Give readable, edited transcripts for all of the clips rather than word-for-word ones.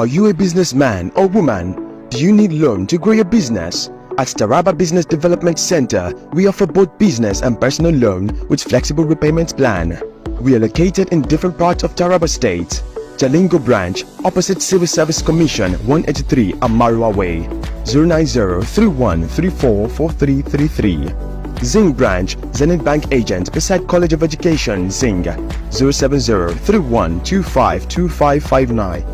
Are you a businessman or woman? Do you need loan to grow your business? At Taraba Business Development Center, we offer both business and personal loan with flexible repayment plan. We are located in different parts of Taraba State. Jalingo branch, opposite Civil Service Commission, 183 Amarua Way, 090-3134-4333. Zing branch, Zenith Bank agent beside College of Education, Zing, 070-3125-2559.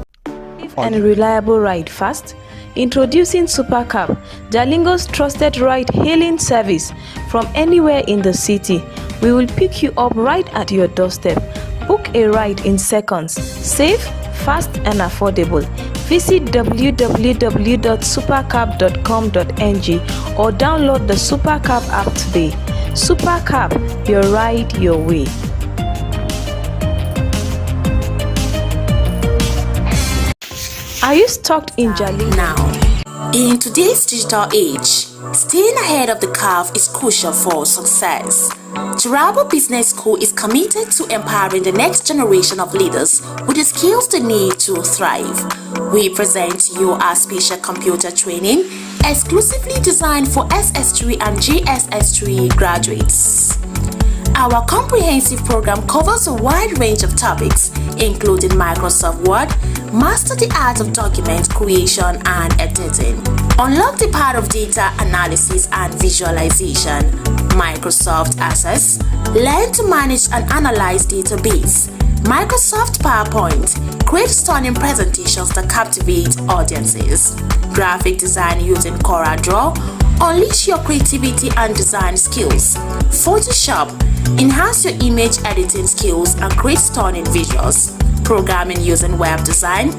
And reliable ride fast. Introducing Supercab, Jalingo's trusted ride-hailing service from anywhere in the city. We will pick you up right at your doorstep. Book a ride in seconds. Safe, fast and affordable. Visit www.supercab.com.ng or download the Supercab app today. Supercab, your ride your way. Are you stuck in Jalingo? Now, in today's digital age, staying ahead of the curve is crucial for success. Taraba Business School is committed to empowering the next generation of leaders with the skills they need to thrive. We present you our special computer training exclusively designed for SS3 and JSS3 graduates. Our comprehensive program covers a wide range of topics, including Microsoft Word, master the art of document creation and editing, unlock the power of data analysis and visualization, Microsoft Access, learn to manage and analyze database, Microsoft PowerPoint, create stunning presentations that captivate audiences, graphic design using CorelDRAW, unleash your creativity and design skills, Photoshop, enhance your image editing skills and create stunning visuals, programming using web design,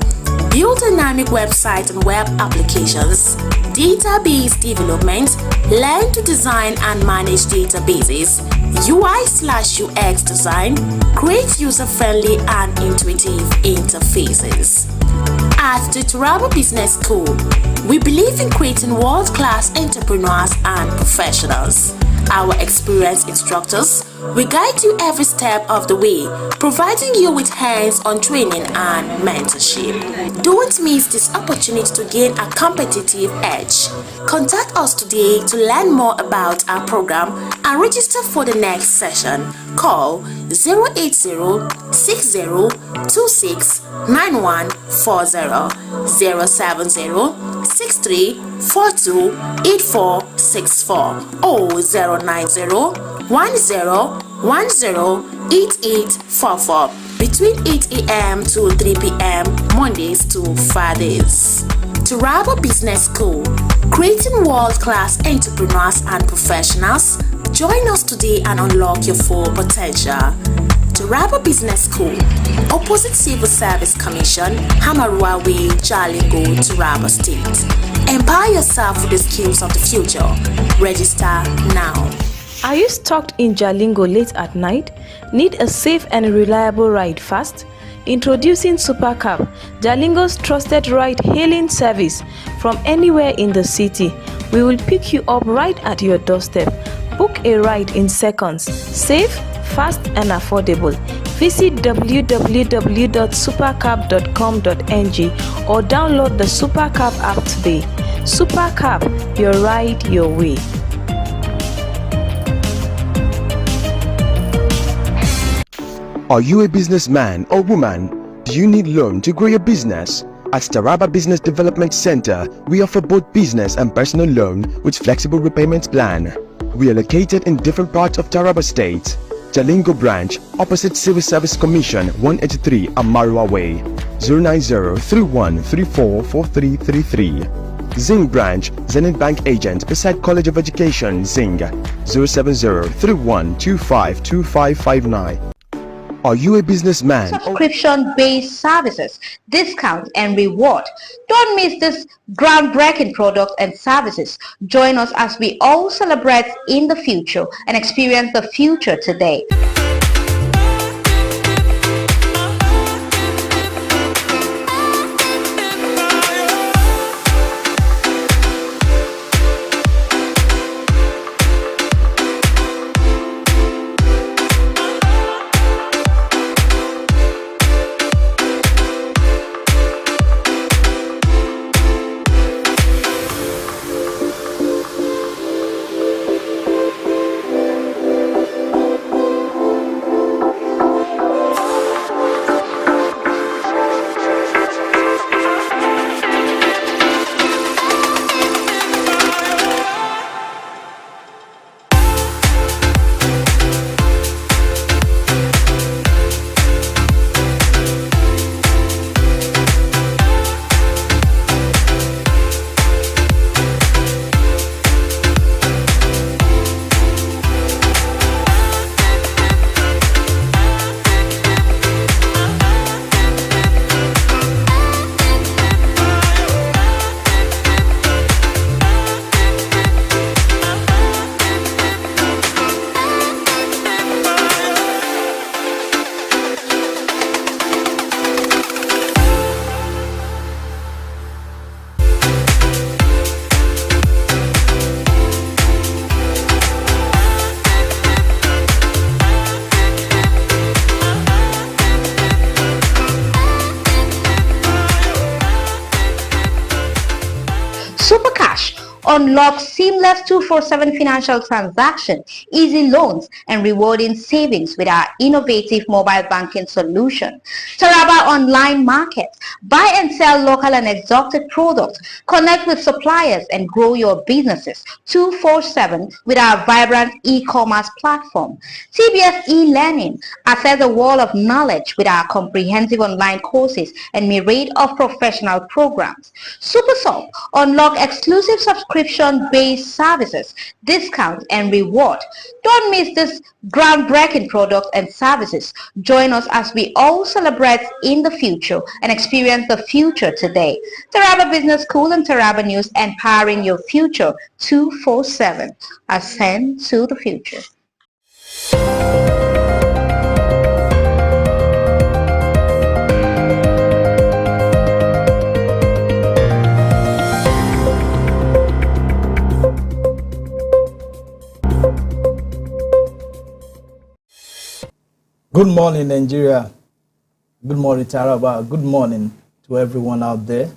build dynamic websites and web applications, database development, learn to design and manage databases, UI/UX design, create user-friendly and intuitive interfaces. At the Taraba Business School, we believe in creating world-class entrepreneurs and professionals. Our experienced instructors will guide you every step of the way, providing you with hands-on training and mentorship. Don't miss this opportunity to gain a competitive edge. Contact us today to learn more about our program and register for the next session. Call 080-6026-9140, 070-6342-8464 or 090-1010-8844 between 8 a.m. to 3 p.m. Mondays to Fridays. Taraba Business School, creating world-class entrepreneurs and professionals. Join us today and unlock your full potential. Taraba Business School, opposite Civil Service Commission, Amarua Way, Jalingo, Taraba State. Empower yourself with the skills of the future. Register now. Are you stuck in Jalingo late at night? Need a safe and reliable ride fast? Introducing Supercab, Jalingo's trusted ride-hailing service from anywhere in the city. We will pick you up right at your doorstep. Book a ride in seconds. Safe, fast and affordable. Visit www.supercab.com.ng or download the Supercab app today. Supercab, your ride your way. Are you a businessman or woman? Do you need loan to grow your business? At Taraba Business Development Center, we offer both business and personal loan with flexible repayment plan. We are located in different parts of Taraba State. Jalingo branch, opposite Civil Service Commission, 183 Amarua Way, 090-3134-4333. Zing branch, Zenith Bank agent beside College of Education, Zing, 070-3125-2559. Are you a businessman? Subscription-based services, discounts and reward. Don't miss this groundbreaking products and services. Join us as we all celebrate in the future and experience the future today. Super Cash. Unlock seamless 24/7 financial transaction, easy loans, and rewarding savings with our innovative mobile banking solution. Taraba Online Market. Buy and sell local and exotic products. Connect with suppliers and grow your businesses 24/7 with our vibrant e-commerce platform. TBS e-learning. Access a wall of knowledge with our comprehensive online courses and myriad of professional programs. SuperSoft. Unlock exclusive subscription-based services, discounts, and reward. Don't miss this groundbreaking products and services. Join us as we all celebrate in the future and experience the future today. Taraba Business School and Taraba News, empowering your future 24/7. Ascend to the future. Good morning, Nigeria. Good morning, Taraba. Good morning to everyone out there.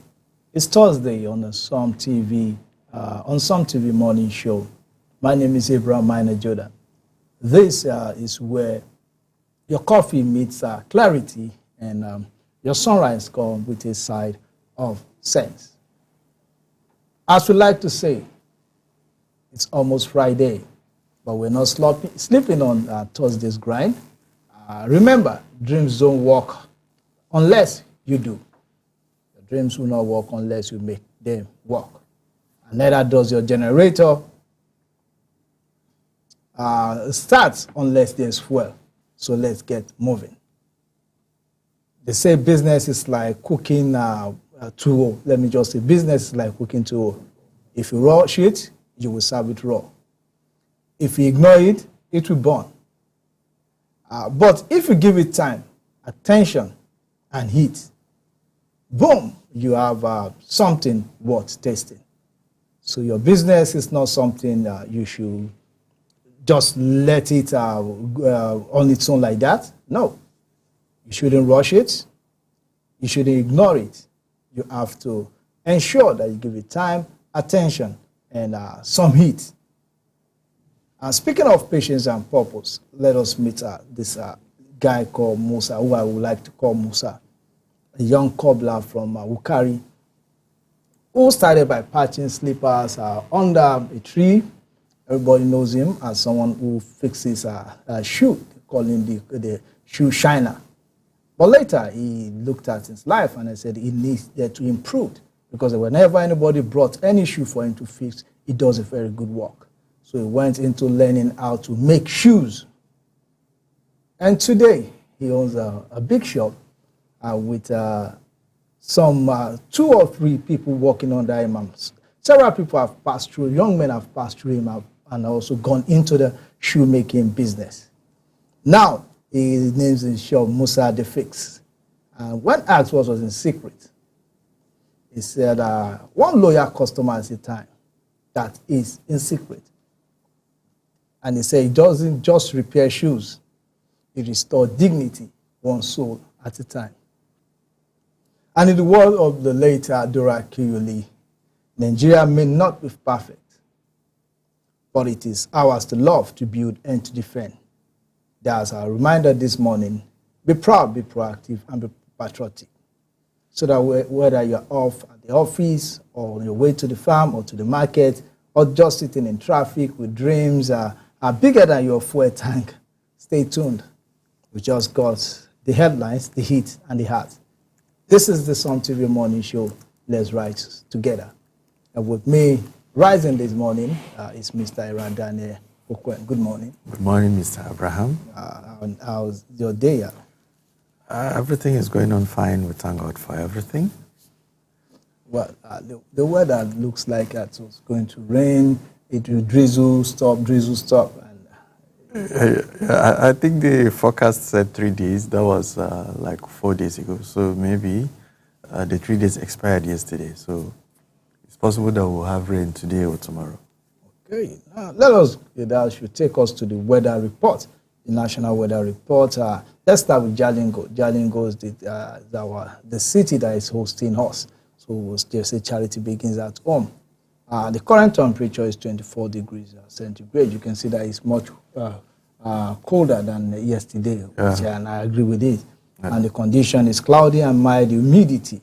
It's Thursday on the Some TV, morning show. My name is Abraham Minor Jordan. This is where your coffee meets clarity and your sunrise comes with a side of sense. As we like to say, it's almost Friday, but we're not sleeping on Thursday's grind. Remember, dreams don't work unless you do. Your dreams will not work unless you make them work. And neither does your generator start unless there's fuel. So let's get moving. They say business is like cooking tuwo. Let me just say business is like cooking tuwo. If you rush it, you will serve it raw. If you ignore it, it will burn. But if you give it time, attention, and heat, boom, you have something worth tasting. So your business is not something you should just let it on its own like that. No, you shouldn't rush it. You shouldn't ignore it. You have to ensure that you give it time, attention, and some heat. Speaking of patience and purpose, let us meet this guy called Musa, who I would like to call Musa, a young cobbler from Wukari, who started by patching slippers under a tree. Everybody knows him as someone who fixes a shoe, calling the shoe shiner. But later, he looked at his life and he said he needs to improve, because whenever anybody brought any shoe for him to fix, he does a very good work. So he went into learning how to make shoes. And today, he owns a big shop with some 2 or 3 people working under him. Several people have passed through, young men have passed through him and also gone into the shoemaking business. Now, he names his shop Musa The Fix. And when asked what was in secret, he said one loyal customer at a time. That is in secret. And he said he doesn't just repair shoes. He restores dignity, one soul at a time. And in the world of the late Dora Kiyuli, Nigeria may not be perfect, but it is ours to love, to build, and to defend. There's a reminder this morning: be proud, be proactive, and be patriotic. So that whether you're off at the office, or on your way to the farm, or to the market, or just sitting in traffic with dreams are bigger than your fuel tank, stay tuned. We just got the headlines, the heat, and the heart. This is the Some TV Morning Show. Let's rise together. And with me, rising this morning, is Mr. Iran Daniel Okwen. Good morning. Good morning, Mr. Abraham. How's your day? Everything is going on fine. We thank God for everything. Well, the weather looks like it's going to rain. It will drizzle, stop, drizzle, stop. I think the forecast said 3 days. That was like 4 days ago. So maybe the 3 days expired yesterday. So it's possible that we'll have rain today or tomorrow. Okay. That should take us to the weather report, the national weather report. Let's start with Jalingo. Jalingo is the city that is hosting us. So they say charity begins at home. The current temperature is 24 degrees centigrade. You can see that it's much colder than yesterday, which, and I agree with it. Yeah. And the condition is cloudy and mild humidity.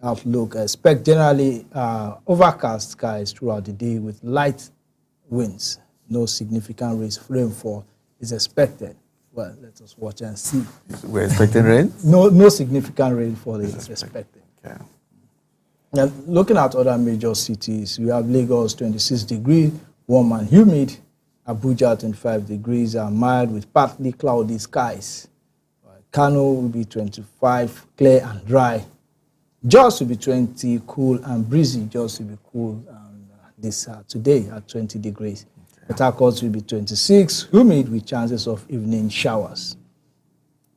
Outlook, expect generally overcast skies throughout the day with light winds. No significant rainfall is expected. Well, let us watch and see. We're expecting rain? No significant rainfall is expected. Okay. Now, looking at other major cities, we have Lagos 26 degrees, warm and humid. Abuja 25 degrees and mild with partly cloudy skies. Kano will be 25, clear and dry. Jos will be 20, cool and breezy. Jos will be cool this today at 20 degrees. Port Harcourt will be 26, humid with chances of evening showers.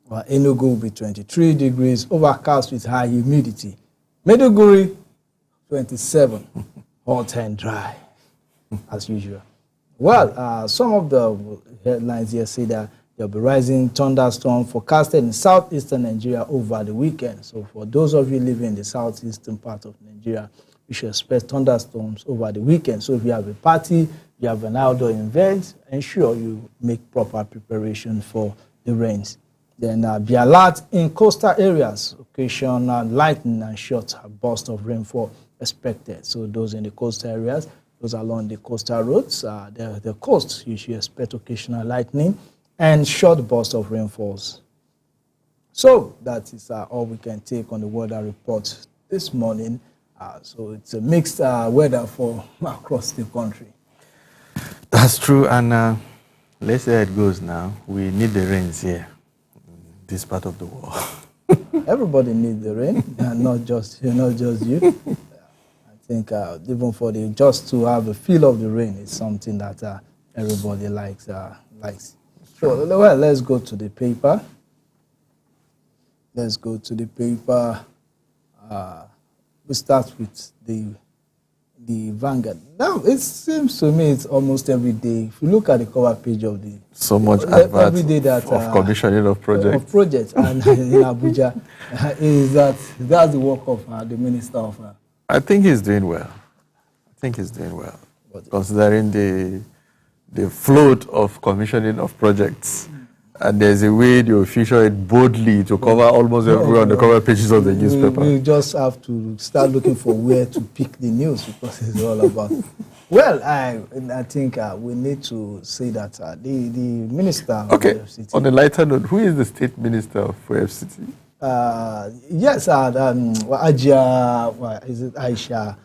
Enugu will be 23 degrees, overcast with high humidity. Maiduguri, 27, hot and dry, as usual. Well, some of the headlines here say that there'll be rising thunderstorm forecasted in southeastern Nigeria over the weekend. So for those of you living in the southeastern part of Nigeria, you should expect thunderstorms over the weekend. So if you have a party, you have an outdoor event, ensure you make proper preparation for the rains. Then be alert in coastal areas. Occasional lightning and short bursts of rainfall expected. So those in the coastal areas, those along the coastal roads, the coast, you should expect occasional lightning and short bursts of rainfalls. So that is all we can take on the weather report this morning. So it's a mixed weather for across the country. That's true, and let's see how it goes now. We need the rains here, in this part of the world. Everybody needs the rain, and not just you. I think even for just to have a feel of the rain is something that everybody likes. So well, let's go to the paper. We start with the Vanguard. Now, it seems to me it's almost every day. If you look at the cover page of the... So much advert every day that, of commissioning of projects. Of projects and in Abuja, that's the work of the Minister of... I think he's doing well. Considering the float of commissioning of projects. And there's a way you feature it boldly to cover almost everywhere on the cover pages of the newspaper. We just have to start looking for where to pick the news because it's all about. Well, I think we need to say that the minister of FCT. On a lighter note, who is the state minister for FCT? Yes, is it Aisha?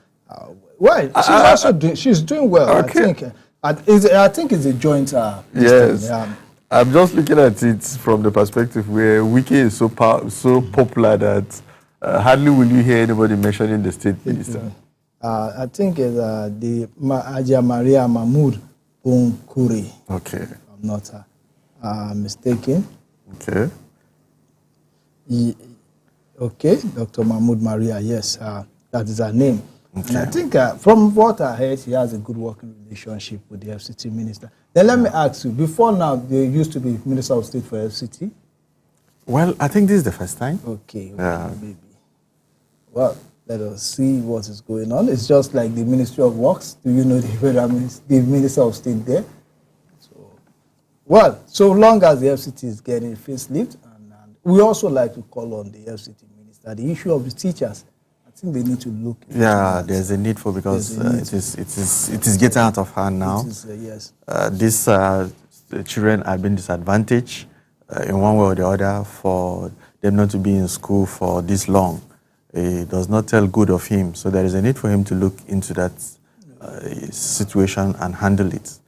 Well, she's doing well. Okay. I think it's a joint. Yes. I'm just looking at it from the perspective where Wiki is so popular that hardly will you hear anybody mentioning the state minister. I think it's the Aja Maria Mahmood Bonkuri. Okay. If I'm not mistaken. Okay. Okay, Dr. Mahmood Maria, yes, that is her name. Okay. And I think from what I heard, he has a good working relationship with the FCT minister. Then let me ask you, before now, there used to be Minister of State for FCT? Well, I think this is the first time. Okay, maybe. Well, let us see what is going on. It's just like the Ministry of Works. Do you know the Minister of State there? So long as the FCT is getting facelift, and we also like to call on the FCT minister, the issue of the teachers, I think they need to look. Yeah, there's a need for, because it is getting out of hand now. Yes. These children have been disadvantaged in one way or the other for them not to be in school for this long. It does not tell good of him. So there is a need for him to look into that situation and handle it.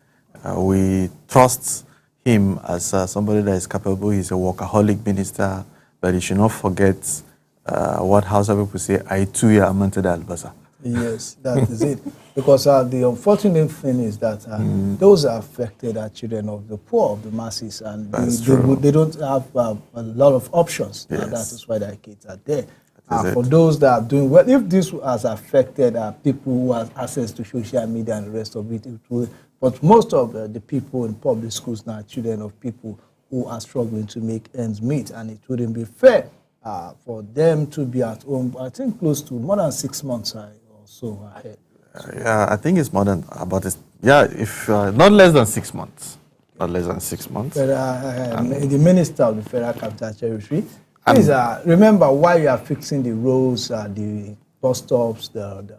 We trust him as somebody that is capable. He's a workaholic minister, but he should not forget what Hausa people say, I too am albasa. Yes, that is it. Because the unfortunate thing is that those are affected are children of the poor, of the masses, and they don't have a lot of options. Yes. And that is why their kids are there. For those that are doing well, if this has affected people who have access to social media and the rest of it, it will. But most of the people in public schools now are children of people who are struggling to make ends meet, and it wouldn't be fair for them to be at home, I think close to more than 6 months or so ahead. Yeah, I think it's more than about this. Yeah, if not less than 6 months. Not less than 6 months. The Minister of the Federal Capital Territory, please remember why you are fixing the roads, the bus stops, and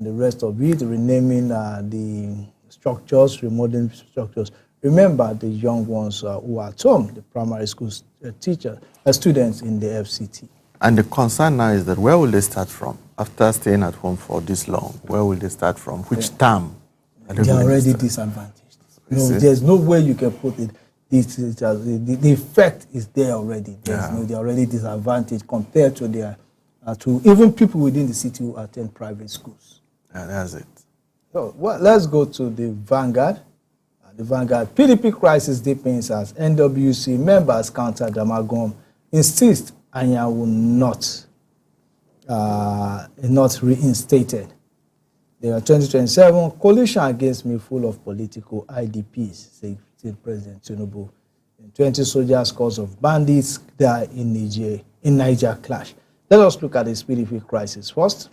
the rest of it, renaming the structures, remodeling structures. Remember the young ones who are at home, the primary school students in the FCT. And the concern now is that where will they start from? After staying at home for this long, where will they start from? Which term? They are already disadvantaged. There's no way you can put it. The effect is there already. They're already disadvantaged compared to their to even people within the city who attend private schools. Yeah, that's it. So let's go to the Vanguard. The Vanguard PDP crisis deepens as NWC members counter Damagum insist Anyanwu not reinstated. There are 2027 coalition against me full of political IDPs, said President Tinubu. 20 soldiers cause of bandits die in Niger clash. Let us look at this PDP crisis first.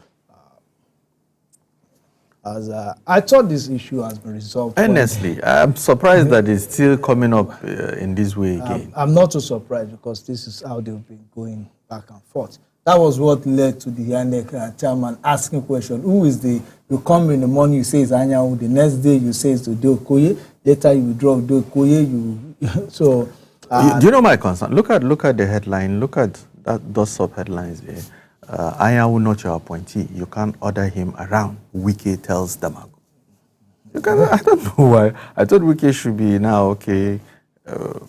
I thought this issue has been resolved. Honestly, I'm surprised that it's still coming up in this way again. I'm not too surprised because this is how they've been going back and forth. That was what led to the INEC chairman asking question. Who is the, you come in the morning, you say it's Anyanwu, the next day you say it's Ude Okoye, later you withdraw Ude Okoye, so... do you know my concern? Look at the headline, look at those sub-headlines there. Anyanwu not your appointee. You can't order him around. Wike tells Damagum. I don't know why. I thought Wike should be now, okay.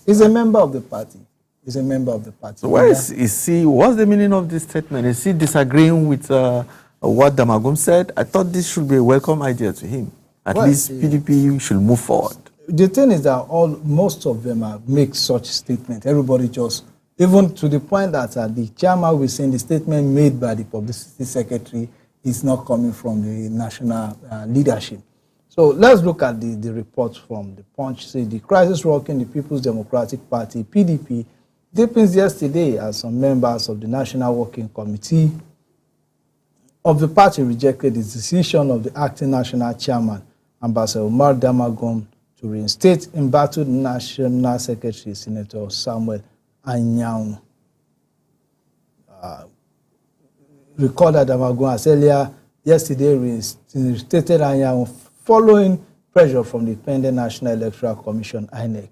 He's a member of the party. He's a member of the party. So why is he, what's the meaning of this statement? Is he disagreeing with what Damagum said? I thought this should be a welcome idea to him. At least PDP should move forward. The thing is that most of them make such statements. Everybody just... Even to the point that the chairman was saying the statement made by the publicity secretary is not coming from the national leadership. So let's look at the report from the Punch. Say the crisis rocking the People's Democratic Party, PDP, deepens yesterday as some members of the National Working Committee of the party rejected the decision of the acting national chairman, Ambassador Umar Damagum, to reinstate embattled National Secretary, Senator Samuel Anyanwu. Recorded Damagum as earlier yesterday reinstated Anyanwu following pressure from the pending National Electoral Commission, INEC.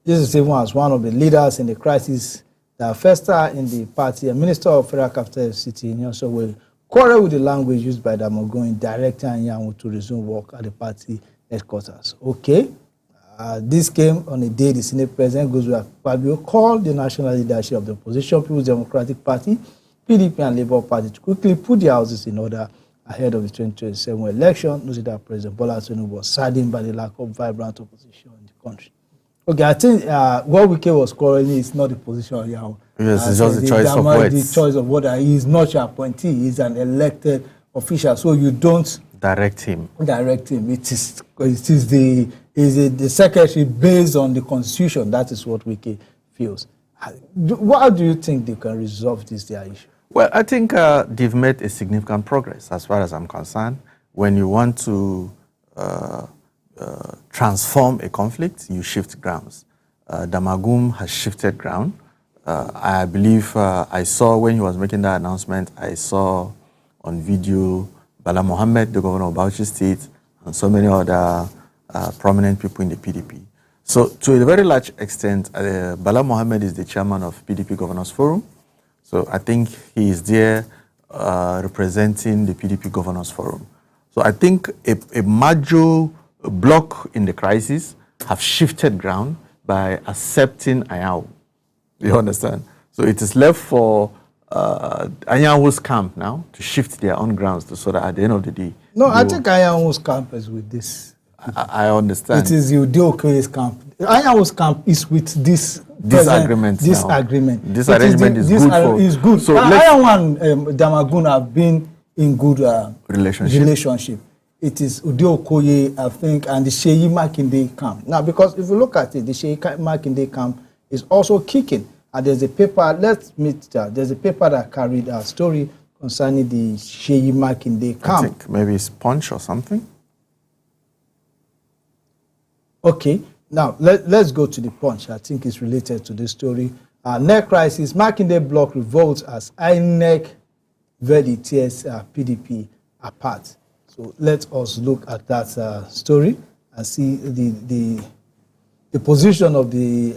This is even as one of the leaders in the crisis that fester in the party, a minister of Federal Capital City, Nyonso, will quarrel with the language used by Damagum in directing Anyanwu to resume work at the party headquarters. Okay. This came on a day the Senate President Godswill Akpabio called the national leadership of the opposition People's Democratic Party, PDP and Labour Party to quickly put their houses in order ahead of the 2027 election. Noted that President Bola Tinubu was saddened by the lack of vibrant opposition in the country. Okay, I think what Wike was quarreling is not the position of Anyanwu. Yes, it's just the choice of words. The choice of whether he is not your appointee, he is an elected official, so you don't direct him. It is the secretary based on the constitution. That is what Wike feels. How do you think they can resolve this their issue? Well, I think they've made a significant progress as far as I'm concerned. When you want to transform a conflict, you shift grounds. Damagum has shifted ground. I believe I saw when he was making that announcement, I saw on video Bala Mohammed, the governor of Bauchi State, and so many other prominent people in the PDP. So to a very large extent, Bala Mohammed is the chairman of PDP Governors Forum. So I think he is there representing the PDP Governors Forum. So I think a major block in the crisis have shifted ground by accepting Anyanwu. You understand? So it is left for Anyanwu's camp now to shift their own grounds so that at the end of the day... No, I think Anyanwu's camp is with this. I understand. It is Ude Okoye's camp. Anyanwu's camp is with this agreement. This agreement. This arrangement is good. So Anyanwu and Damagum have been in good relationship. It is Ude Okoye, I think, and the Seyi Makinde camp. Now, because if you look at it, the Seyi Makinde camp is also kicking. And there's a paper, there's a paper that carried a story concerning the Sheyi Makinde camp. I think maybe it's Punch or something. Okay, now let's go to the Punch. I think it's related to this story. NEC crisis, Makinde block revolts as INEC very tears PDP apart. So let us look at that story and see the position of the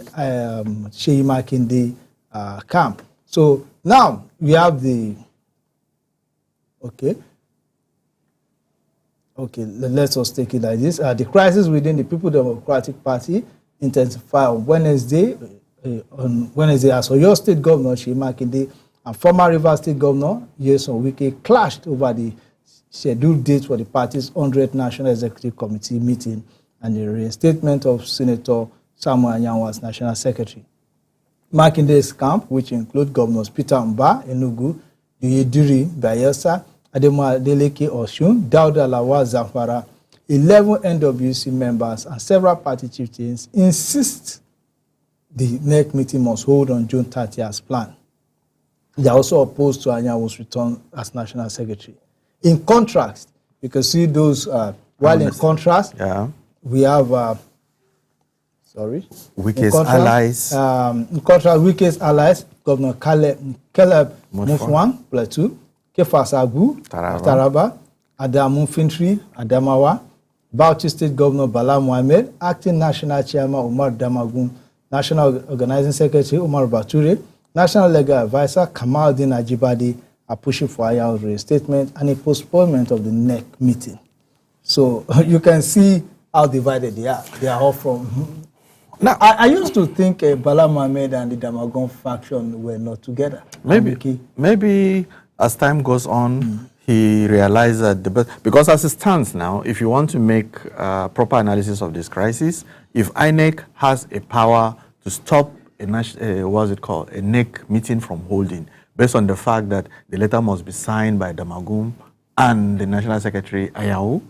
Sheyi Makinde camp. So now we have the okay, let us take it like this. The crisis within the People Democratic Party intensified on Wednesday as Oyo State Governor Sheyi Makinde and former Rivers State Governor Nyesom Wike clashed over the scheduled date for the party's 100th National Executive Committee meeting and the reinstatement of Senator Samuel Anyanwu as National Secretary. Makinde's camp, which include Governors Peter Mba, Enugu, Duyediri, Bayelsa, Ademo Adeleke, Osun, Dauda Lawal, Zamfara, 11 NWC members and several party chieftains insist the NEC meeting must hold on June 30 as planned. They are also opposed to Anyawu's return as National Secretary. In contrast, you can see those, while in contrast, we have, Wike's allies. In contrast, Wike's allies, Governor Caleb Mufwang, Plateau, Kefas Agu, Taraba, Adamu Fintri, Adamawa, Bauchi State Governor Bala Mohamed, Acting National Chairman Umar Damagun, National Organizing Secretary Umar Bature, National Legal Advisor Kamaldeen Ajibade are pushing for Anyawu's reinstatement and a postponement of the NEC meeting. So you can see how divided they are. They are all from... Now, I used to think Bala Mohamed and the Damagun faction were not together. Maybe as time goes on, he realized that the best... Because as it stands now, if you want to make proper analysis of this crisis, if INEC has a power to stop a NEC meeting from holding, based on the fact that the letter must be signed by Damagum and the National Secretary Anyanwu,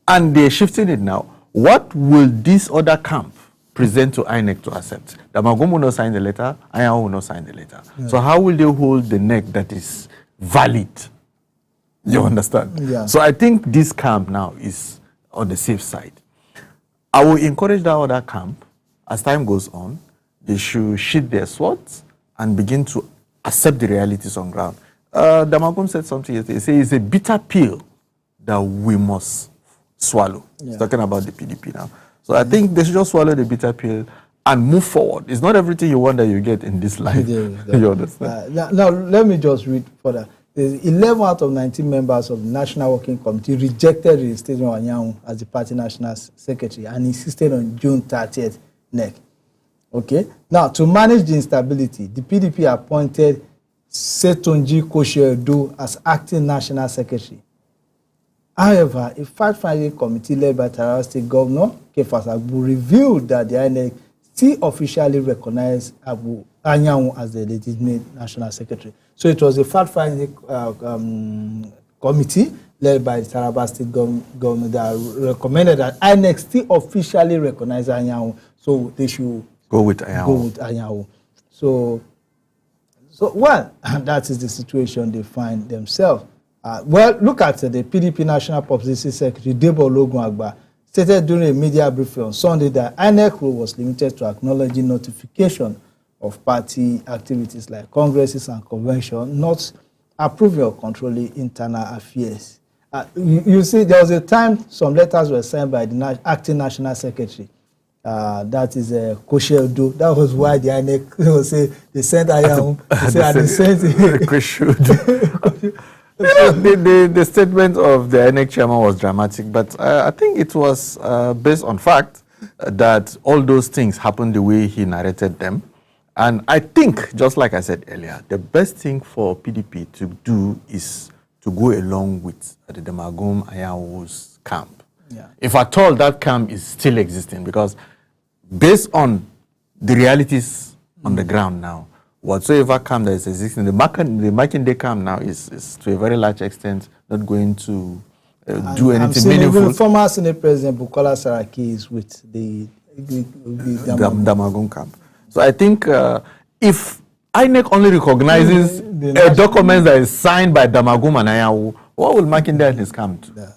and they're shifting it now, what will this other camp present to INEC to accept? Damagum will not sign the letter, Anyanwu will not sign the letter. Yeah. So how will they hold the NEC that is valid? You understand? Yeah. So I think this camp now is on the safe side. I will encourage that other camp, as time goes on, they should sheath their swords and begin to accept the realities on ground. Damagum said something yesterday. He said it's a bitter pill that we must swallow. Yeah. He's talking about the PDP now. So I think they should just swallow the bitter pill and move forward. It's not everything you want that you get in this life. You understand? Now, let me just read further. 11 out of 19 members of the National Working Committee rejected the reinstatement of Anyanwu as the party National Secretary and insisted on June 30th NEC. Okay. Now, to manage the instability, the PDP appointed Setonji Koshe-Edo as acting National Secretary. However, a fact-finding committee led by Taraba State Governor Kefas Agu revealed that the INEC still officially recognized Anyanwu as the legitimate National Secretary. So it was a fact-finding committee led by the Taraba State Governor that recommended that INEC still officially recognize Anyanwu, so they should go with Anyanwu. So well, that is the situation they find themselves. Well, look at the PDP National Publicity Secretary, Debo Ologunagba, stated during a media briefing on Sunday that INEC role was limited to acknowledging notification of party activities like congresses and conventions, not approving or controlling internal affairs. You see, there was a time some letters were signed by the acting National Secretary. That is Koshe-Edo. That was why the INEC they sent Anyanwu. The statement of the INEC chairman was dramatic, but I think it was based on fact that all those things happened the way he narrated them. And I think, just like I said earlier, the best thing for PDP to do is to go along with the Damagum Anyanwu's camp. Yeah. If at all that camp is still existing, because based on the realities on the ground now, whatsoever camp that is existing, the Makinde camp now is to a very large extent not going to do anything meaningful. Even former Senate President Bukola Saraki is with the Damagum camp. So I think if INEC only recognizes a document that is signed by Damagum and Ayawu. What will Makinde and come to?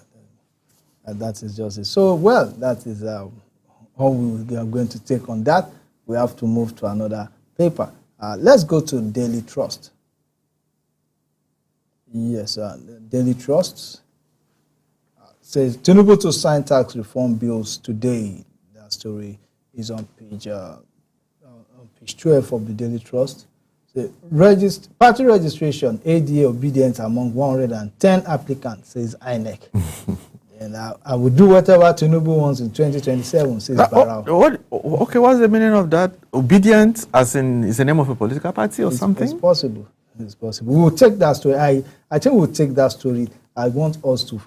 That is just it. So, well, that is all we are going to take on that. We have to move to another paper. Let's go to Daily Trust. Yes, Daily Trust says Tinubu to sign tax reform bills today. That story is on page 12 of the Daily Trust. Party registration, ADA obedience among 110 applicants, says INEC. And I will do whatever Tinubu wants in 2027, says Barrow. Okay, what's the meaning of that? Obedience, as in, is the name of a political party or something? It's possible. It's possible. We will take that story. I think we'll take that story. I want us to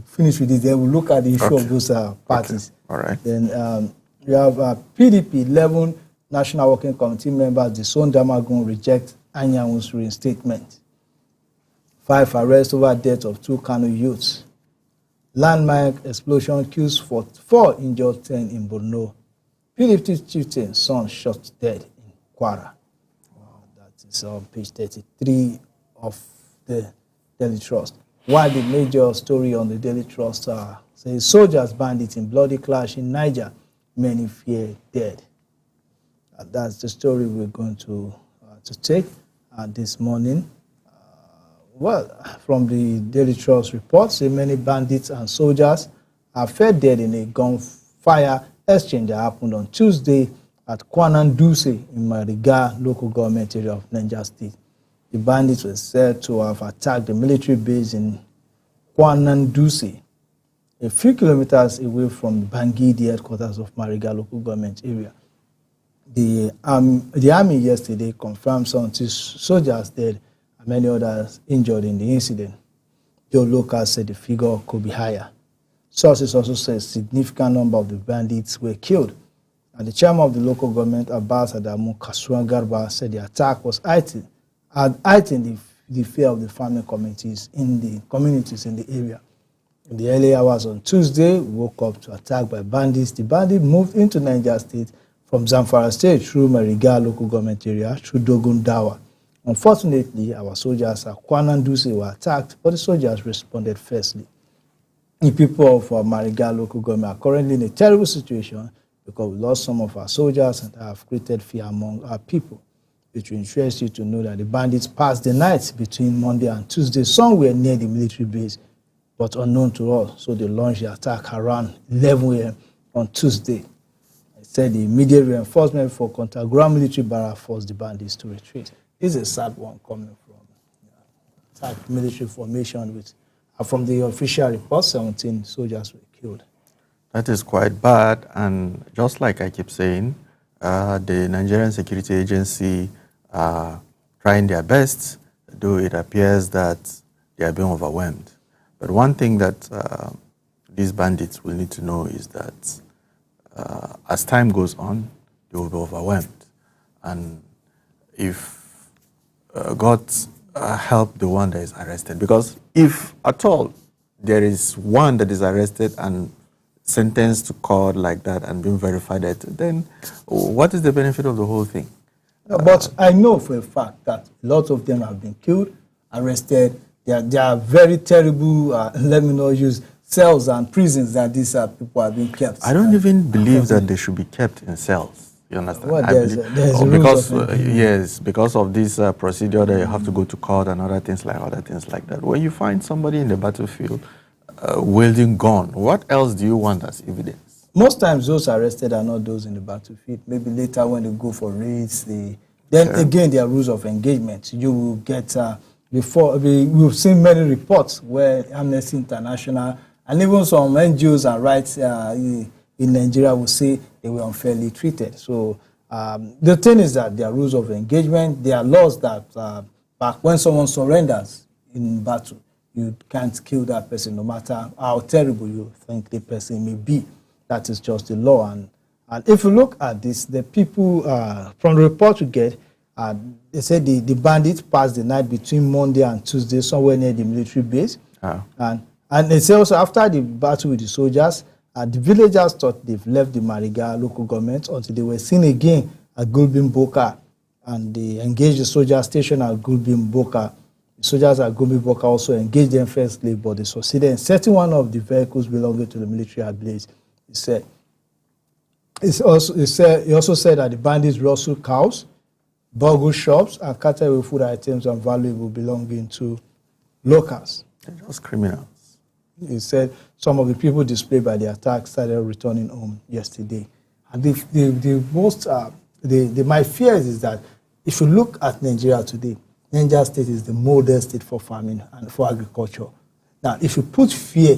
finish with it. Then we'll look at the issue of those parties. Okay. All right. Then we have PDP, 11 National Working Committee members, disown Damagum, reject Anyawu's reinstatement. 5 arrests over death of 2 Kano youths. Landmine explosion kills 4 injured 10 in Borno. PDP chieftain's son shot dead in Kwara. That is on page 33 of the Daily Trust. While the major story on the Daily Trust says soldiers bandits in bloody clash in Niger, many fear dead. That's the story we're going to take this morning. Well, from the Daily Trust reports, many bandits and soldiers are fell dead in a gunfire exchange that happened on Tuesday at Kwanan Duse in Mariga local government area of Niger State. The bandits were said to have attacked the military base in Kwanan Duse, a few kilometers away from the Bangui headquarters of Mariga local government area. The army yesterday confirmed some soldiers dead and many others injured in the incident. Joe locals said the figure could be higher. Sources also said a significant number of the bandits were killed. And the chairman of the local government, Abbas Adamu Kasuan Garba, said the attack was heightened the fear of the farming communities in the area. In the early hours on Tuesday, we woke up to attack by bandits. The bandits moved into Niger State from Zamfara State through Mariga local government area through Dogon Dawa. Unfortunately, our soldiers at Kwanan Duse were attacked, but the soldiers responded fiercely. The people of Mariga local government are currently in a terrible situation because we lost some of our soldiers and have created fear among our people. It will interest you to know that the bandits passed the night between Monday and Tuesday somewhere near the military base, but unknown to us. So they launched the attack around 11 a.m. on Tuesday. It said the immediate reinforcement for Contaground military barrack forced the bandits to retreat. This is a sad one coming from attack military formation with, from the official report, 17 soldiers were killed. That is quite bad, and just like I keep saying, the Nigerian Security Agency are trying their best, though it appears that they are being overwhelmed. But one thing that these bandits will need to know is that as time goes on, they will be overwhelmed. And if God help the one that is arrested, because if at all there is one that is arrested and sentenced to court like that and being verified, then what is the benefit of the whole thing? But I know for a fact that a lot of them have been killed, arrested. They are very terrible, let me not use cells and prisons that these people are being kept. I don't even believe that they should be kept in cells. You understand? Well, because of this procedure that you have to go to court and other things like that. When you find somebody in the battlefield wielding gun, what else do you want as evidence? Most times those arrested are not those in the battlefield. Maybe later when they go for raids, again there are rules of engagement. You will get, we've seen many reports where Amnesty International and even some NGOs and rights in Nigeria will say they were unfairly treated. So the thing is that there are rules of engagement. There are laws that back when someone surrenders in battle, you can't kill that person no matter how terrible you think the person may be. That is just the law. And if you look at this, the people, from the report we get, they said the bandits passed the night between Monday and Tuesday somewhere near the military base. And they say also after the battle with the soldiers, the villagers thought they've left the Mariga local government until they were seen again at Gulbin Boka and they engaged the soldier station at Gulbin Boka. The soldiers at Gulbin Boka also engaged them firstly, but they succeeded in setting one of the vehicles belonging to the military ablaze. He also said that the bandits rustled cows, burgled shops, and carted away food items and valuable belonging to locals. They're just criminals. He said some of the people displayed by the attack started returning home yesterday. And my fear is that if you look at Nigeria today, Nigeria State is the model state for farming and for agriculture. Now, if you put fear,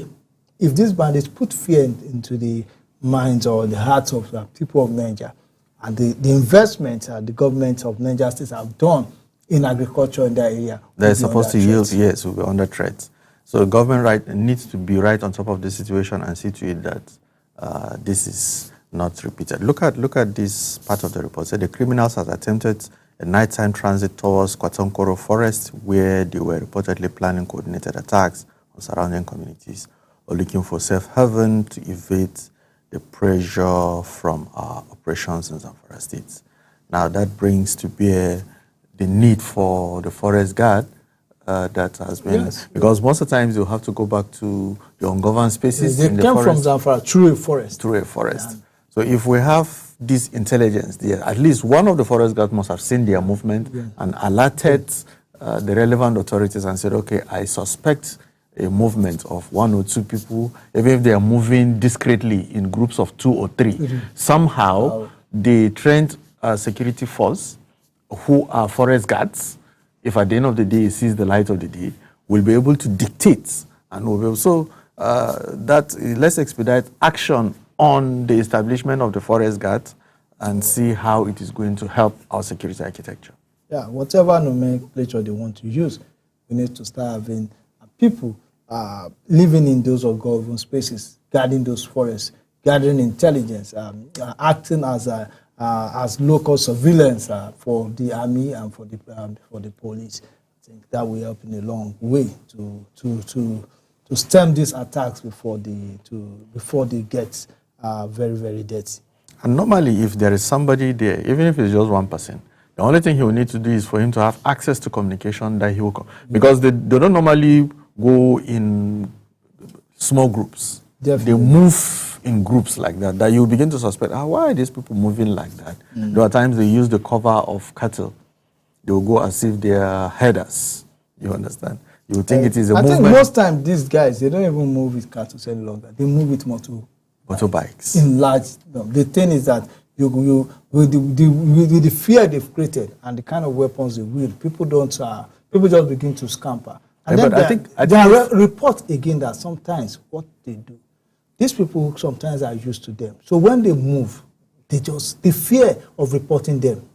if these bandits put fear into the minds or the hearts of the people of Nigeria, and the investment the government of Nigeria State have done in agriculture in that area, they're supposed to yield, yes, will be under threat. So the government needs to be right on top of the situation and see to it that this is not repeated. Look at this part of the report. So the criminals have attempted a nighttime transit towards Kwatonkoro Forest, where they were reportedly planning coordinated attacks on surrounding communities or looking for safe haven to evade the pressure from operations in Zamfara State. Now that brings to bear the need for the forest guard that has been, yes, because most of the times you have to go back to the ungoverned spaces. They in came the forest, from Zamfara through a forest. Through a forest. Yeah. So if we have this intelligence there, at least one of the forest guards must have seen their movement, yeah, and alerted the relevant authorities and said, okay, I suspect a movement of 1 or 2 people, even if they are moving discreetly in groups of 2 or 3. Mm-hmm. Somehow, they trained a security force who are forest guards. If at the end of the day it sees the light of the day, will be able to dictate and will be able, so let's expedite action on the establishment of the forest guard and see how it is going to help our security architecture. Yeah, whatever nomenclature they want to use, we need to start having people living in those ungoverned spaces, guarding those forests, gathering intelligence, acting as local surveillance for the army and for the police. I think that will help in a long way to stem these attacks before they get very, very dirty. And normally, if there is somebody there, even if it's just one person, the only thing he will need to do is for him to have access to communication that he will, because they don't normally go in small groups. Definitely. They move in groups like that you begin to suspect, why are these people moving like that? Mm. There are times they use the cover of cattle. They will go as if they are herders. You understand? You think it is a movement. I think most times these guys, they don't even move with cattle any longer. They move with motorbikes. In large. No, the thing is that with the fear they've created and the kind of weapons they wield, people just begin to scamper. And then there are reports again that sometimes what they do, these people sometimes are used to them. So when they move, the fear of reporting them.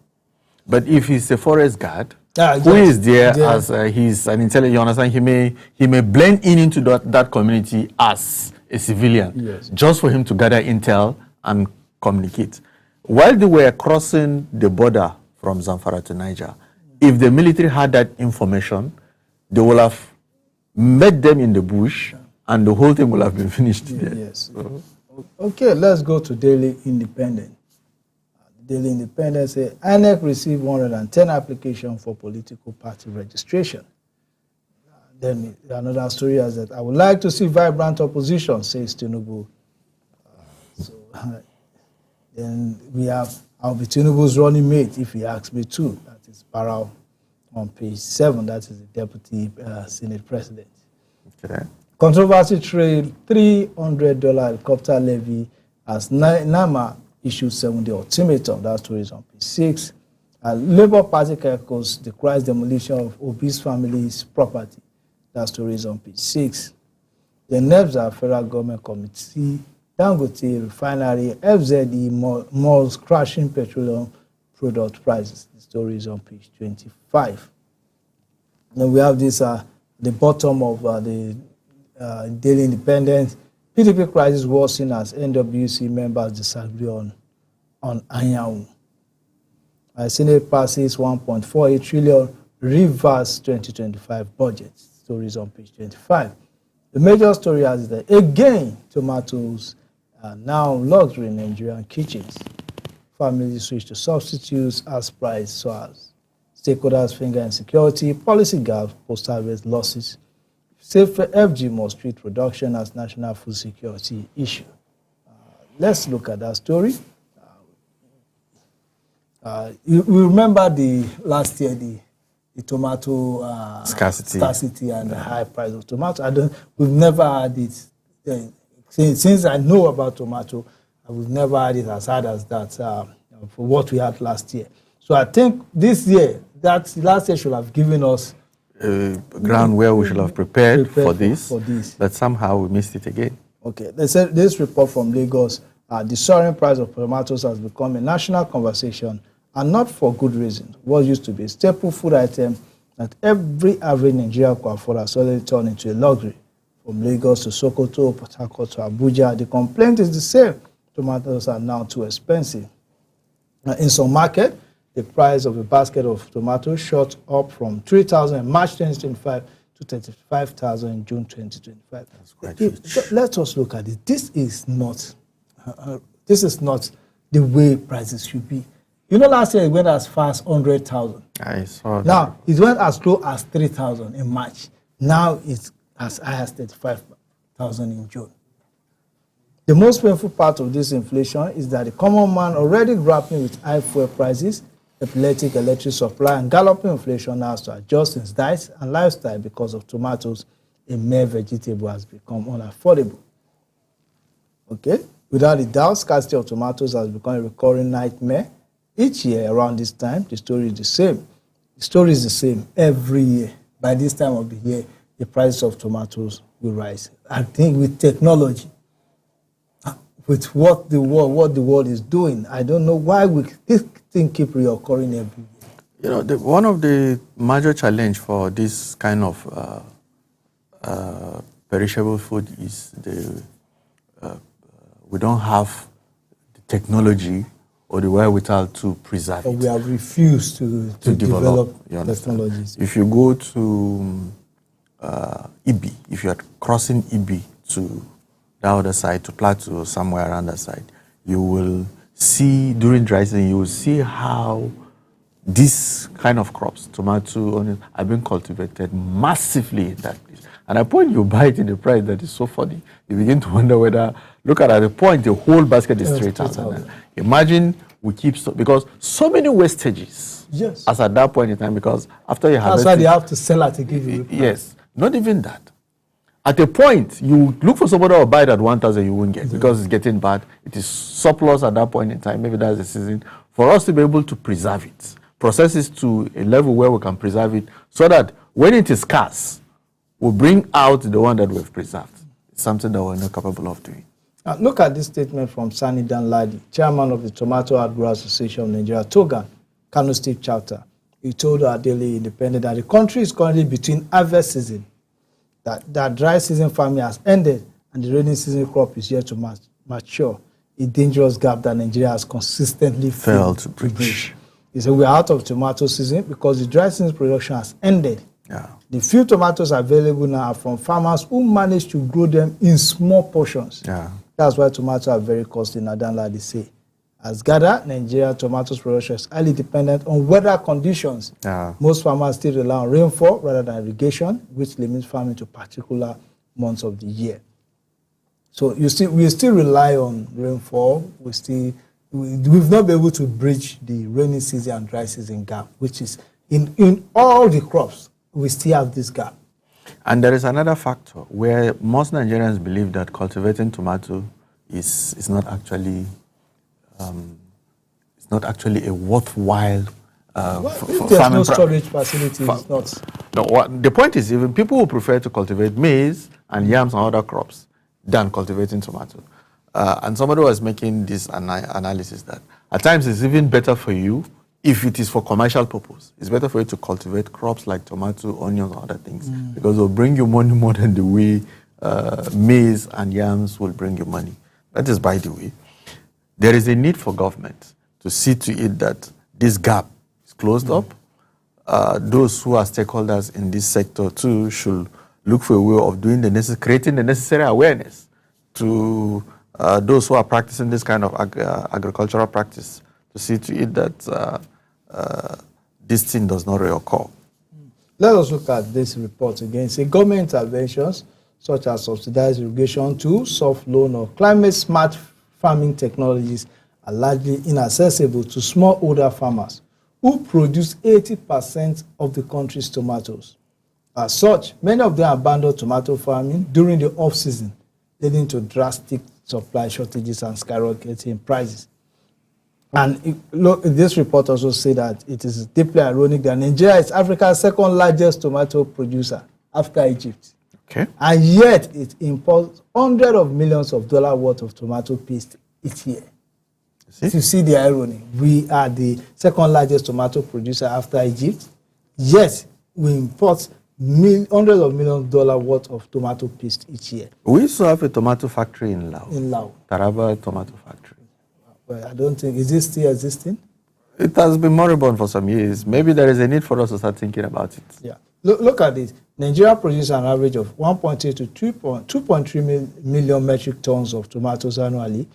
But if he's a forest guard, who is there as he's an intelligent, you understand, he may blend into that community as a civilian, yes, just for him to gather intel and communicate. While they were crossing the border from Zamfara to Niger, if the military had that information, they will have met them in the bush, and the whole thing will have been finished there. Yes. Okay, let's go to Daily Independent. Daily Independent says, INEC received 110 applications for political party registration. Then another story is that I would like to see vibrant opposition, says Tinubu. Then we have, I'll be Tinubu's running mate if he asks me to. That is Barrow on page 7. That is the Deputy Senate President. Okay. Controversy trailed $300 helicopter levy as NAMA issued 7-day ultimatum. That story is on page 6. Labour Party caucus decries demolition of Obi's family's property. That story is on page 6. The NEBSA Federal Government Committee, Dangote Refinery, FZE malls crashing petroleum product prices. The story is on page 25. Then we have this, the bottom of the Daily Independent. PDP crisis worsened as NWC members disagree on Anyanwu. Senate passes 1.48 trillion reverse 2025 budget. Stories on page 25. The major story is that again tomatoes are now luxury in Nigerian kitchens. families switch to substitutes as price soars. Stakeholders finger insecurity, policy gaps, postal rate losses. Safer FG must treat production as national food security issue. Let's look at that story. You remember the last year, the tomato scarcity and the high price of tomato. We've never had it. Since I know about tomato, we've never had it as hard as that for what we had last year. So I think this year, that last year should have given us ground where we should have prepared for this, but somehow we missed it again. Okay, they said this report from Lagos, the soaring price of tomatoes has become a national conversation, and not for good reason. What used to be a staple food item that every average Nigerian could afford has suddenly turned into a luxury. From Lagos to Sokoto, Port Harcourt to Abuja, the complaint is the same. Tomatoes are now too expensive. In some market, the price of a basket of tomatoes shot up from 3,000 in March 2025 to 35,000 in June 2025. That's quite huge. Let us look at it. This is not the way prices should be. You know, last year it went as far as 100,000. I saw that. Now, it went as low as 3,000 in March. Now it's as high as 35,000 in June. The most painful part of this inflation is that the common man already grappling with high fuel prices, epileptic electric supply, and galloping inflation now has to adjust his diet and lifestyle because of tomatoes. A mere vegetable has become unaffordable. Okay? Without a doubt, scarcity of tomatoes has become a recurring nightmare. Each year around this time, the story is the same. The story is the same every year. By this time of the year, the price of tomatoes will rise. I think with technology, with what the world is doing, I don't know why this thing keep reoccurring every year. You know, one of the major challenge for this kind of perishable food is we don't have the technology or the wherewithal to preserve it. We have refused to develop technologies. If you go to Ibi, if you are crossing Ibi to the other side, to Plateau or somewhere around that side, you will see, during dry season, you will see how this kind of crops, tomato, onion, are being cultivated massively in that place. And at a point, you buy it in the price that is so funny. You begin to wonder whether, look at the point, the whole basket is 3,000. Imagine we keep, because so many wastages. Yes. As at that point in time, because after you harvest, that's why they have to sell it to give you. Yes. Not even that. At a point, you look for somebody who will buy it at 1,000, you won't get, because it's getting bad. It is surplus at that point in time. Maybe that's the season. For us to be able to preserve it, process it to a level where we can preserve it, so that when it is scarce, we'll bring out the one that we've preserved. It's something that we're not capable of doing. Look at this statement from Sani Danladi, chairman of the Tomato Agro Association of Nigeria, Togan, Kano State Chapter. He told our Daily Independent that the country is currently between harvest season, that dry season farming has ended, and the rainy season crop is yet to mature, a dangerous gap that Nigeria has consistently failed to bridge. He said we are out of tomato season because the dry season production has ended. Yeah. The few tomatoes available now are from farmers who manage to grow them in small portions. Yeah. That's why tomatoes are very costly, Nadan Ladi say. As gathered, Nigeria tomatoes production is highly dependent on weather conditions. Yeah. Most farmers still rely on rainfall rather than irrigation, which limits farming to particular months of the year. So we still rely on rainfall. We've not been able to bridge the rainy season and dry season gap, which is in all the crops, we still have this gap. And there is another factor where most Nigerians believe that cultivating tomato is not actually a worthwhile if there's no storage facility, it's not. No, the point is, even people who prefer to cultivate maize and yams and other crops than cultivating tomato. And somebody was making this analysis that at times it's even better for you if it is for commercial purpose. It's better for you to cultivate crops like tomato, onions, and other things because they'll bring you money more than the way maize and yams will bring you money. That is by the way. There is a need for government to see to it that this gap is closed up. Those who are stakeholders in this sector too should look for a way of doing creating the necessary awareness to those who are practicing this kind of agricultural practice, to see to it that this thing does not reoccur. Let us look at this report again. Say government interventions such as subsidized irrigation tools, soft loan, or climate-smart farming technologies are largely inaccessible to smallholder farmers who produce 80% of the country's tomatoes. As such, many of them abandoned tomato farming during the off-season, leading to drastic supply shortages and skyrocketing prices. And this report also said that it is deeply ironic that Nigeria is Africa's second largest tomato producer after Egypt. Okay. And yet it imports hundreds of millions of dollars worth of tomato paste each year. You see the irony. We are the second largest tomato producer after Egypt, yet we import hundreds of millions of dollars worth of tomato paste each year. We also have a tomato factory in Lao. In Lao. Taraba Tomato Factory. Well, I don't think, is it still existing? It has been moribund for some years. Maybe there is a need for us to start thinking about it. Yeah. Look at it. Nigeria produces an average of 1.8 to 2.3 million metric tons of tomatoes annually,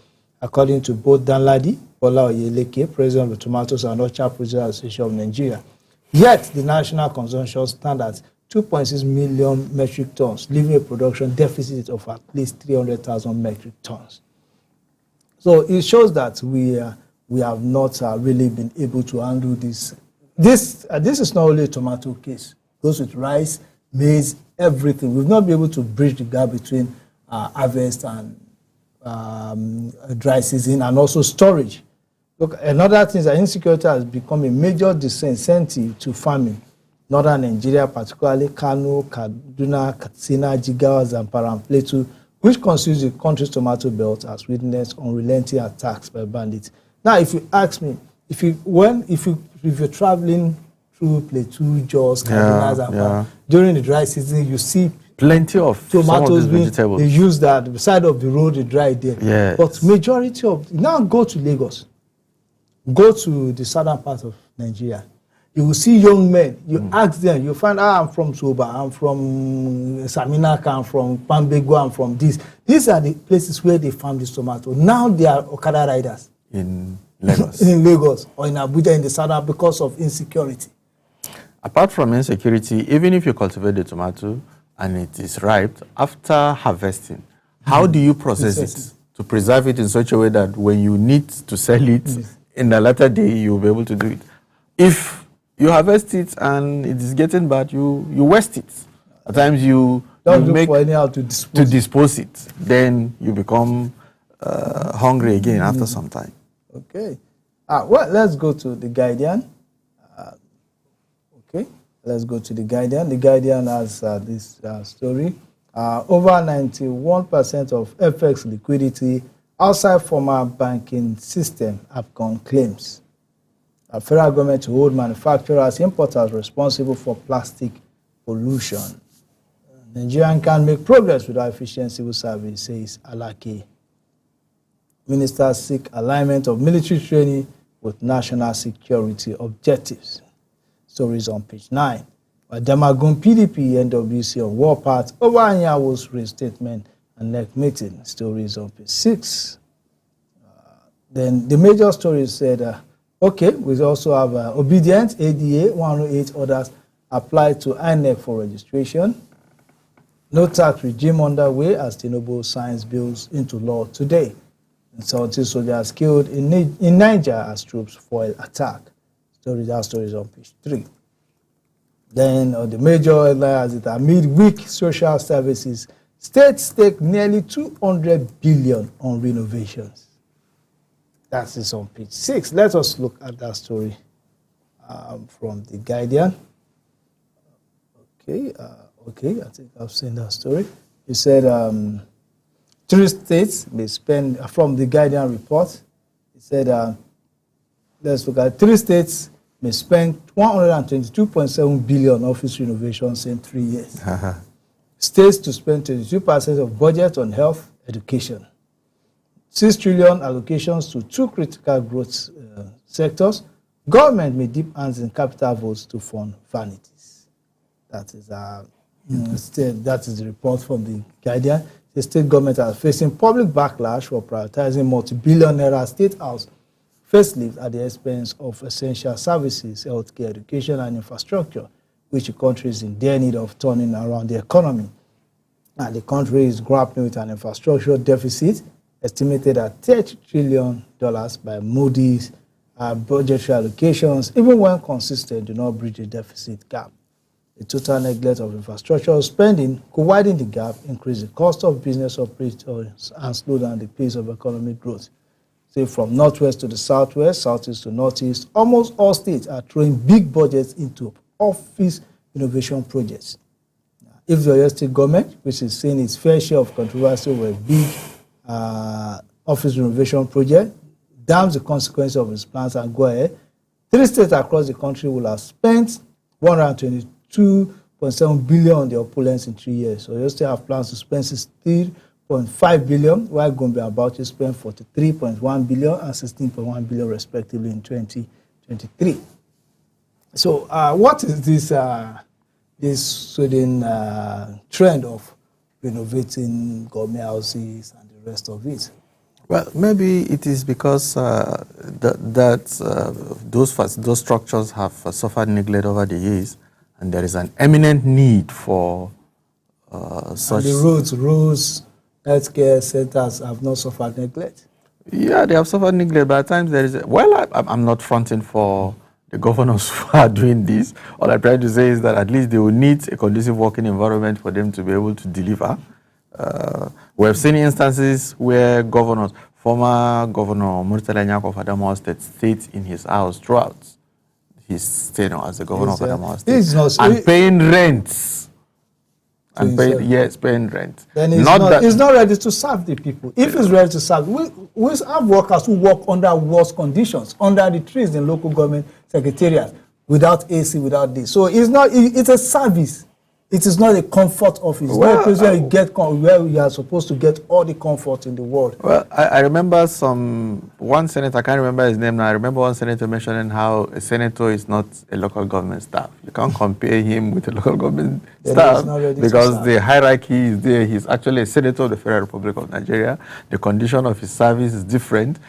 according to both Danladi, Bola Oyeleke, president of the Tomatoes and Orchard Producers Association of Nigeria. Yet, the national consumption stands at 2.6 million metric tons, leaving a production deficit of at least 300,000 metric tons. So it shows that we have not really been able to handle this. This is not only a tomato case. It goes with rice, maize, everything. We've not been able to bridge the gap between harvest and dry season and also storage. Look, another thing is that insecurity has become a major disincentive to farming. Northern Nigeria, particularly Kano, Kaduna, Katsina, Jigawa, Zamfara, and Plateau, which constitutes the country's tomato belt, has witnessed unrelenting attacks by bandits. Now, if you ask me, if you're traveling through Plateau, Jos, Kaduna, Zamfara, during the dry season, you see plenty of tomatoes being vegetables. They use that the side of the road, they dry there. Yes. But majority of now go to Lagos, go to the southern part of Nigeria. You will see young men. You ask them, you find out I'm from Soba, I'm from Saminaka, I'm from Pambego, I'm from this. These are the places where they farm this tomato. Now they are Okada riders In Lagos. in Lagos or in Abuja in the southern because of insecurity. Apart from insecurity, even if you cultivate the tomato and it is ripe, after harvesting, how do you process it to preserve it in such a way that when you need to sell it in the latter day, you'll be able to do it? If you harvest it and it is getting bad, you waste it. At times you look for anyhow to dispose it. Then you become hungry again after some time. Okay. Well, let's go to The Guardian. Okay. Let's go to The Guardian. The Guardian has this story. Over 91% of FX liquidity outside formal banking system AFCON claims. Federal government to hold manufacturers, importers responsible for plastic pollution. Nigerian can make progress without efficient civil service, says Alake. Ministers seek alignment of military training with national security objectives. Stories on page 9. Demagun PDP NWC on war path over Anyanwo's restatement and neck meeting. Stories on page 6. Then the major story said, okay, we also have obedient ADA 108 orders applied to INEC for registration. No tax regime underway as Tinubu signs bills into law today. And 70 soldiers killed in Niger as troops foil attack. That story is on page 3. Then the major headline is that amid weak social services, states stake nearly 200 billion on renovations. That is on page 6. Let us look at that story from The Guardian. Okay, I think I've seen that story. It said 3 states may spend, from The Guardian report, it said, let's look at 3 states may spend 122.7 billion on office renovations in 3 years. States to spend 22% of budget on health education. 6 trillion allocations to 2 critical growth sectors. Government may dip hands in capital votes to fund vanities. That is the report from The Guardian. The state government are facing public backlash for prioritizing multi-billion naira state house facelift at the expense of essential services, healthcare, education, and infrastructure, which the country is in dire need of turning around the economy. And the country is grappling with an infrastructure deficit estimated at $30 trillion by Moody's. Budgetary allocations, even when consistent, do not bridge the deficit gap. The total neglect of infrastructure spending could widen the gap, increase the cost of business operations, and slow down the pace of economic growth. Say from northwest to the southwest, southeast to northeast, almost all states are throwing big budgets into office innovation projects. If the Oyo State government, which is seeing its fair share of controversy over a big office renovation project, damns the consequences of its plans and go ahead, 3 states across the country will have spent $122.7 billion on the opulence in 3 years. So you still have plans to spend $63.5 billion, while Gombe and Bauchi spent $43.1 billion and $16.1 billion respectively in 2023. So what is this sudden trend of renovating government houses and the rest of it? Well, maybe it is because those structures have suffered neglect over the years, and there is an eminent need for such. And the roads, healthcare centers have not suffered neglect. Yeah, they have suffered neglect, but at times there is. I'm not fronting for the governors who are doing this. All I'm trying to say is that at least they will need a conducive working environment for them to be able to deliver. We have seen instances where former Governor Murtala Nyako of Adamawa State stayed in his house throughout his tenure as the governor of Adamawa State, and paying rents. Paying rent. Then he's not ready to serve the people. If he's ready to serve, we have workers who work under worse conditions, under the trees in local government secretariat, without AC, without this. So it's a service. It is not a comfort office. It's not a place where you are supposed to get all the comfort in the world. Well, I remember one senator, I can't remember his name now. I remember one senator mentioning how a senator is not a local government staff. You can't compare him with a local government staff because the hierarchy is there. He's actually a senator of the Federal Republic of Nigeria. The condition of his service is different.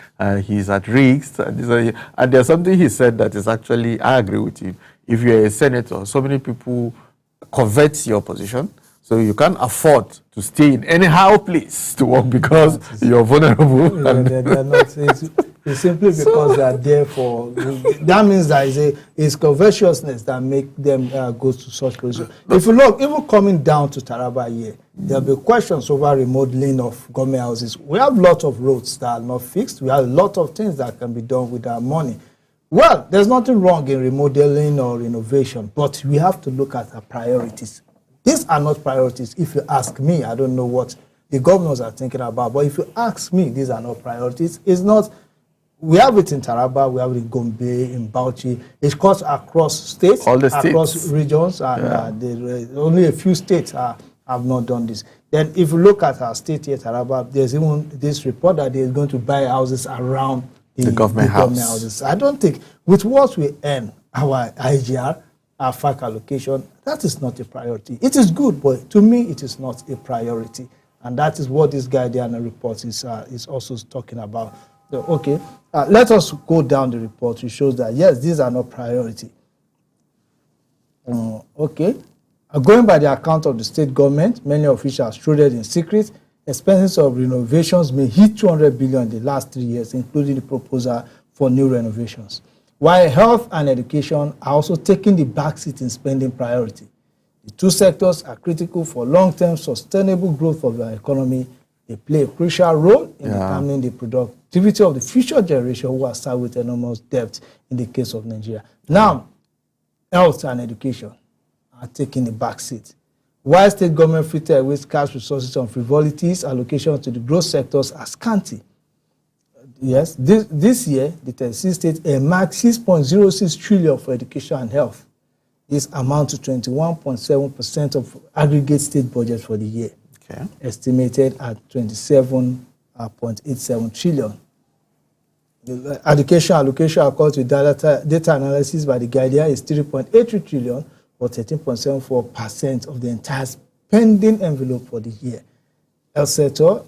He's at risk. And there's something he said that is actually, I agree with him. If you're a senator, so many people covet your position, so you can't afford to stay in anyhow place to work because you're vulnerable. They're not. It's simply because they are there for. That means that it's covetousness that make them go to such positions. If you look, even coming down to Taraba here, there'll be questions over remodeling of government houses. We have lots of roads that are not fixed. We have a lot of things that can be done with our money. Well, there's nothing wrong in remodeling or renovation, but we have to look at our priorities. These are not priorities. If you ask me, I don't know what the governors are thinking about, but if you ask me, these are not priorities. It's not. We have it in Taraba, we have it in Gombe, in Bauchi. It's cuts across states, all the states, across regions, and only a few states have not done this. Then if you look at our state here, Taraba, there's even this report that they're going to buy houses around the government houses. I don't think, with what we earn, our IGR, our FAC allocation, that is not a priority. It is good, but to me, it is not a priority. And that is what this Guardian report is also talking about. So, okay, let us go down the report. It shows that, yes, these are not priority. Okay. Going by the account of the state government, many officials traded in secret. Expenses of renovations may hit $200 billion in the last 3 years, including the proposal for new renovations. While health and education are also taking the backseat in spending priority. The two sectors are critical for long-term sustainable growth of the economy. They play a crucial role in determining the productivity of the future generation who are starved with enormous debt in the case of Nigeria. Now, health and education are taking the backseat. While state government frittered with scarce resources on frivolities, allocations to the growth sectors are scanty. Yes, this year, the 36 states earmarked $6.06 trillion for education and health. This amounts to 21.7% of aggregate state budget for the year, estimated at $27.87 trillion. The education allocation, according to data analysis by the Guardian, is $3.83 trillion, or 13.74% of the entire spending envelope for the year. Health sector.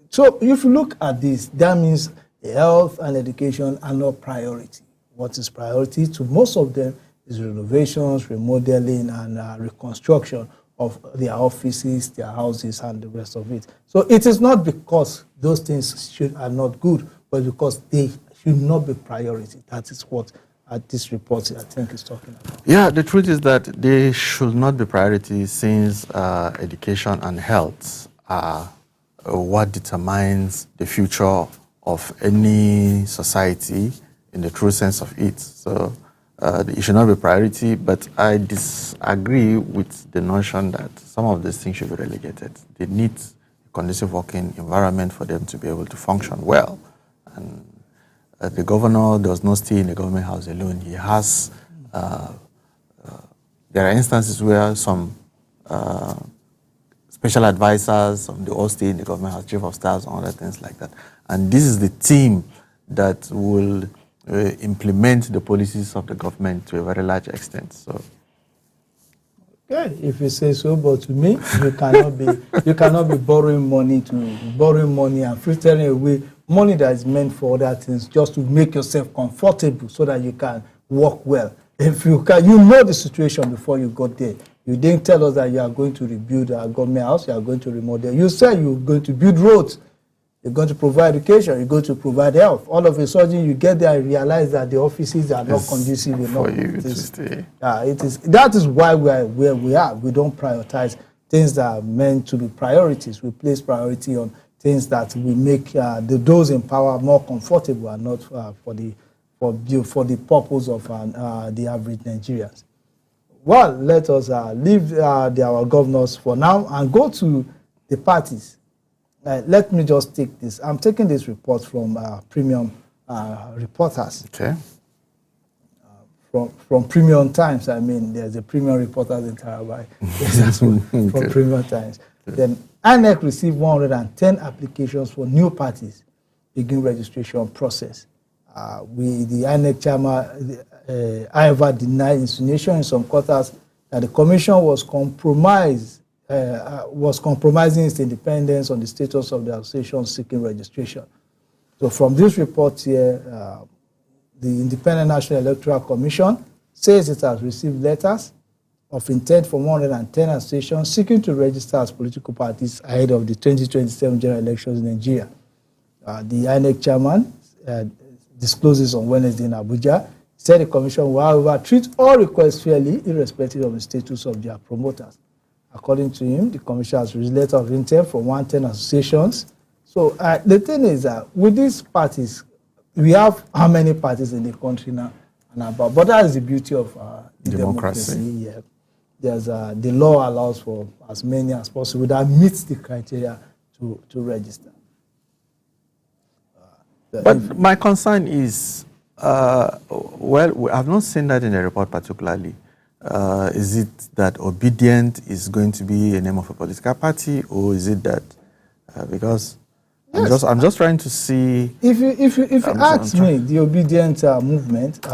So if you look at this, that means Health and education are not priority. What is priority to most of them is renovations, remodeling, and reconstruction of their offices, their houses, and the rest of it. So it is not because those things are not good, but because they should not be priority. That is what this report, I think, is talking about. Yeah, the truth is that they should not be priority, since education and health are what determines the future of any society in the true sense of it. So it should not be priority, but I disagree with the notion that some of these things should be relegated. They need a conducive working environment for them to be able to function well. And the governor does not stay in the government house alone. He has, there are instances where some special advisors, they all stay in the government house, chief of staff, and other things like that. And this is the team that will implement the policies of the government to a very large extent. So, okay, if you say so, but to me, you cannot be borrowing money and filtering away money that is meant for other things just to make yourself comfortable so that you can work well. If you can, you know the situation before you got there. You didn't tell us that you are going to rebuild a government house, you are going to remodel. You said you're going to build roads, you're going to provide education, you're going to provide health. All of a sudden, you get there and realize that the offices are not conducive enough for you to stay. That is why we are where we are. We don't prioritize things that are meant to be priorities. We place priority on things that will make those in power more comfortable and not for the purpose of the average Nigerians. Well, let us leave our governors for now and go to the parties. Let me just take this. I'm taking this report from Premium Reporters. Okay. From Premium Times. I mean, there's a Premium Reporters in Taraba. From Premium Times. Then INEC received 110 applications for new parties begin registration process. The INEC chairman, however, denied insinuation in some quarters that the commission was compromising its independence on the status of the association seeking registration. So from this report here, the Independent National Electoral Commission says it has received letters of intent from 110 associations seeking to register as political parties ahead of the 2027 general elections in Nigeria. The INEC chairman discloses on Wednesday in Abuja, said the commission will, however, treat all requests fairly, irrespective of the status of their promoters. According to him, the commission has received letter of intent from 110 associations. So the thing is that with these parties, we have how many parties in the country now? But that is the beauty of democracy. Yeah. There's the law allows for as many as possible that meets the criteria to register. But my concern is, well, I've not seen that in the report particularly. Is it that Obedient is going to be a name of a political party, or is it that because yes. I'm just trying to see. If you ask me, the Obedient movement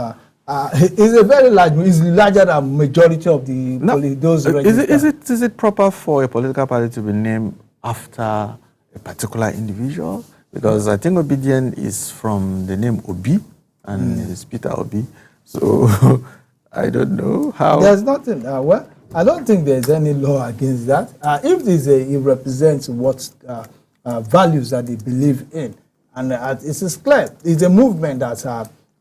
is a very large. Is larger than majority of the those. Is it proper for a political party to be named after a particular individual? Because I think Obedient is from the name Obi, and it's Peter Obi. So I don't know how. There's nothing. Well, I don't think there's any law against that. If it represents what values that they believe in, and it is clear, it's a movement that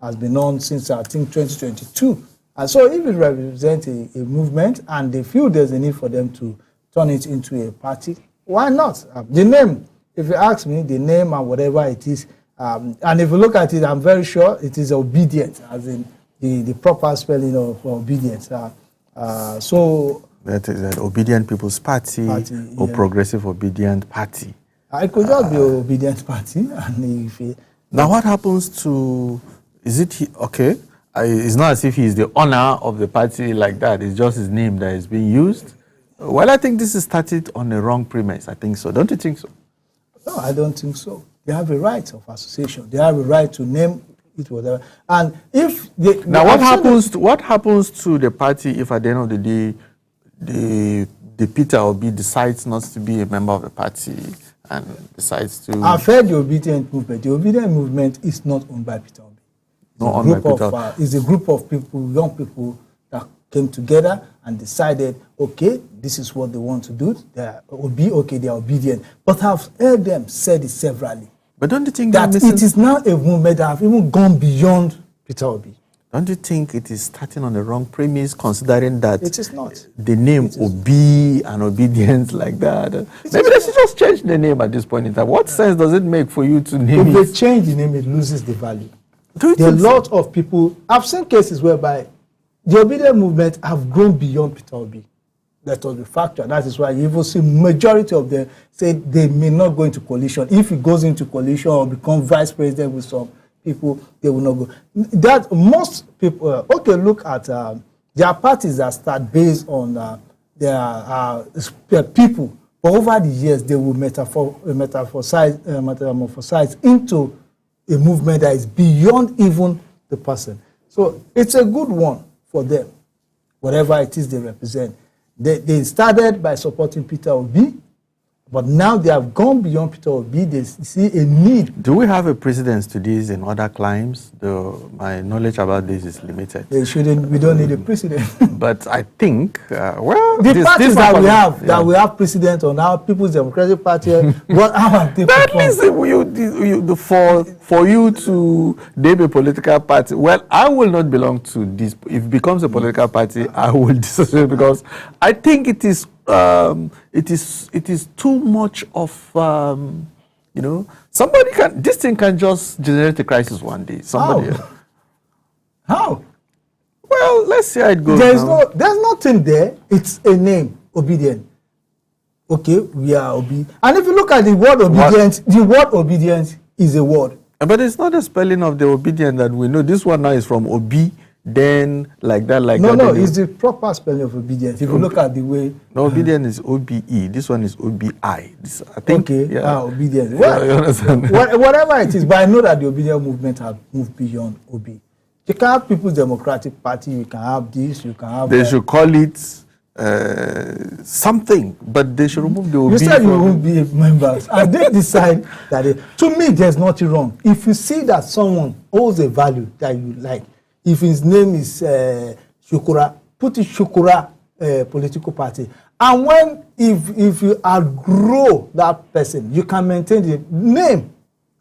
has been on since I think 2022. And so, if it represents a movement, and they feel there's a need for them to turn it into a party, why not? The name. If you ask me, the name and whatever it is, and if you look at it, I'm very sure it is Obedient, as in the proper spelling of obedience. So that is an Obedient People's Party or Progressive Obedient Party. It could just be Obedient Party. And now, what happens to? Is it okay? It's not as if he is the owner of the party like that. It's just his name that is being used. Well, I think this is started on the wrong premise. I think so. Don't you think so? No, I don't think so. They have a right of association. They have a right to name it whatever. And if they, now, what happens to the party if at the end of the day, the Peter Obi decides not to be a member of the party and decides to... I've heard the Obedient movement. The Obedient movement is not owned by Peter Obi. It's a group of people, young people, that came together and decided, okay, this is what they want to do. They are obedient. But I've heard them said it severally. But don't you think that it is now a movement that have even gone beyond Peter Obi? Don't you think it is starting on the wrong premise, considering that it is not the name Obi and Obedience like that? Maybe they should just change the name at this point in time. What sense does it make for you to name it? If they change the name, it loses the value. There are a lot of people. I've seen cases whereby the Obedient movement have grown beyond Peter Obi. Let us be factual. That is why you even see majority of them say they may not go into coalition. If it goes into coalition or become vice president with some people, they will not go. That most people, look at their parties that start based on their people. But over the years, they will metamorphosize into a movement that is beyond even the person. So it's a good one for them, whatever it is they represent. They started by supporting Peter Obi, but now they have gone beyond Peter Obi. They see a need. Do we have a precedence to this in other climes? Though my knowledge about this is limited. We don't need a precedent. But I think, the parties that we have precedent on our People's Democratic Party, how have they performed? At least for you to name a political party, well, I will not belong to this. If it becomes a political party, I will disagree because I think it is too much of somebody can, this thing can just generate a crisis one day. How? Well, let's see how it goes. There's nothing there. It's a name, Obedient. Okay, we are obedient. And if you look at the word obedient, the word obedient is a word. But it's not the spelling of the obedient that we know. This one now is from Obi, then like that. No, it's the proper spelling of obedience. If you look at the way... No, obedient is O-B-E. This one is O-B-I. I think, obedience. Well, whatever it is, but I know that the obedient movement has moved beyond Obi. You can have People's Democratic Party, you can have this, you can have... They should call it something, but they should remove the Obi. You said you won't be members, and they decide that... To me, there's nothing wrong. If you see that someone holds a value that you like, if his name is Shukura, put it Shukura political party. And if you outgrow that person, you can maintain the name.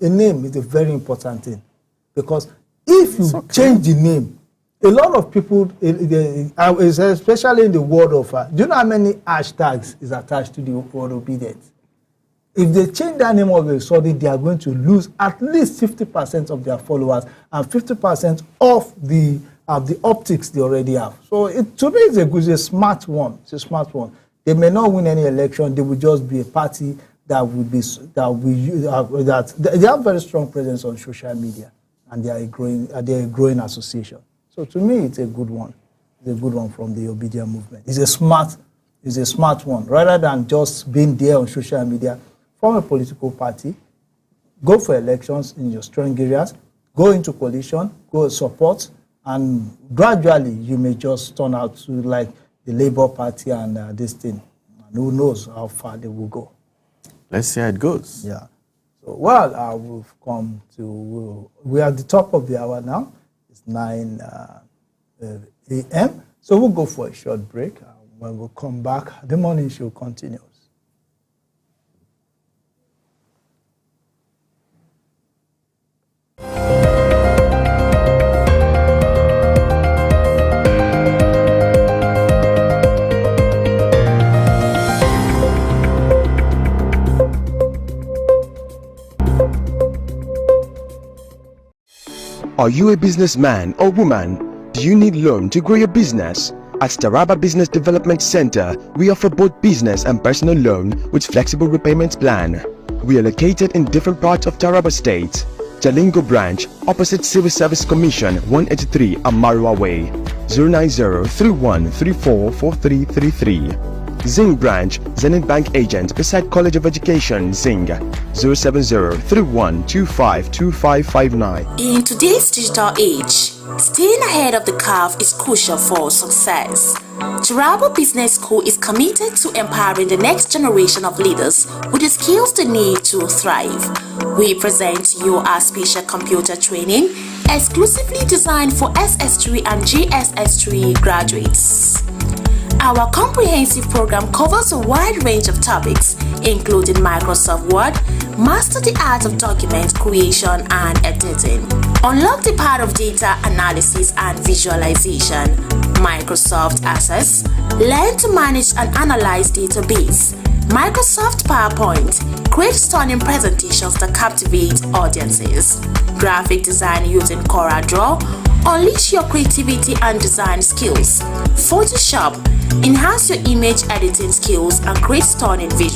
A name is a very important thing. Because if you change the name, a lot of people, especially in the world of, do you know how many hashtags is attached to the word obedience? If they change their name all of a sudden, they are going to lose at least 50% of their followers and 50% of the optics they already have. So to me, it's a smart one. It's a smart one. They may not win any election. They will just be a party that they have very strong presence on social media, and they are a growing association. So to me, it's a good one. It's a good one from the Obedient movement. It's a smart one. Rather than just being there on social media, form a political party, go for elections in your strong areas, go into coalition, go support, and gradually you may just turn out to like the Labour Party and this thing. And who knows how far they will go. Let's see how it goes. Yeah. So, well, we've come to, we are at the top of the hour now. It's 9 a.m. So we'll go for a short break. When we come back, the morning show continues. Are you a businessman or woman? Do you need loan to grow your business? At Taraba Business Development Center, we offer both business and personal loan with flexible repayment plan. We are located in different parts of Taraba State. Jalingo branch, opposite Civil Service Commission, 183 Amarua Way, 090-3134-4333. Zing branch, Zenith Bank agent beside College of Education, Zing, 070-3125-2559. In today's digital age, staying ahead of the curve is crucial for success. Turabo Business School is committed to empowering the next generation of leaders with the skills they need to thrive. We present to you our special computer training exclusively designed for SS3 and GSS3 graduates. Our comprehensive program covers a wide range of topics, including Microsoft Word, master the art of document creation and editing, unlock the power of data analysis and visualization, Microsoft Access, learn to manage and analyze database, Microsoft PowerPoint, create stunning presentations that captivate audiences, graphic design using CorelDRAW, unleash your creativity and design skills, Photoshop, enhance your image editing skills and create stunning visuals.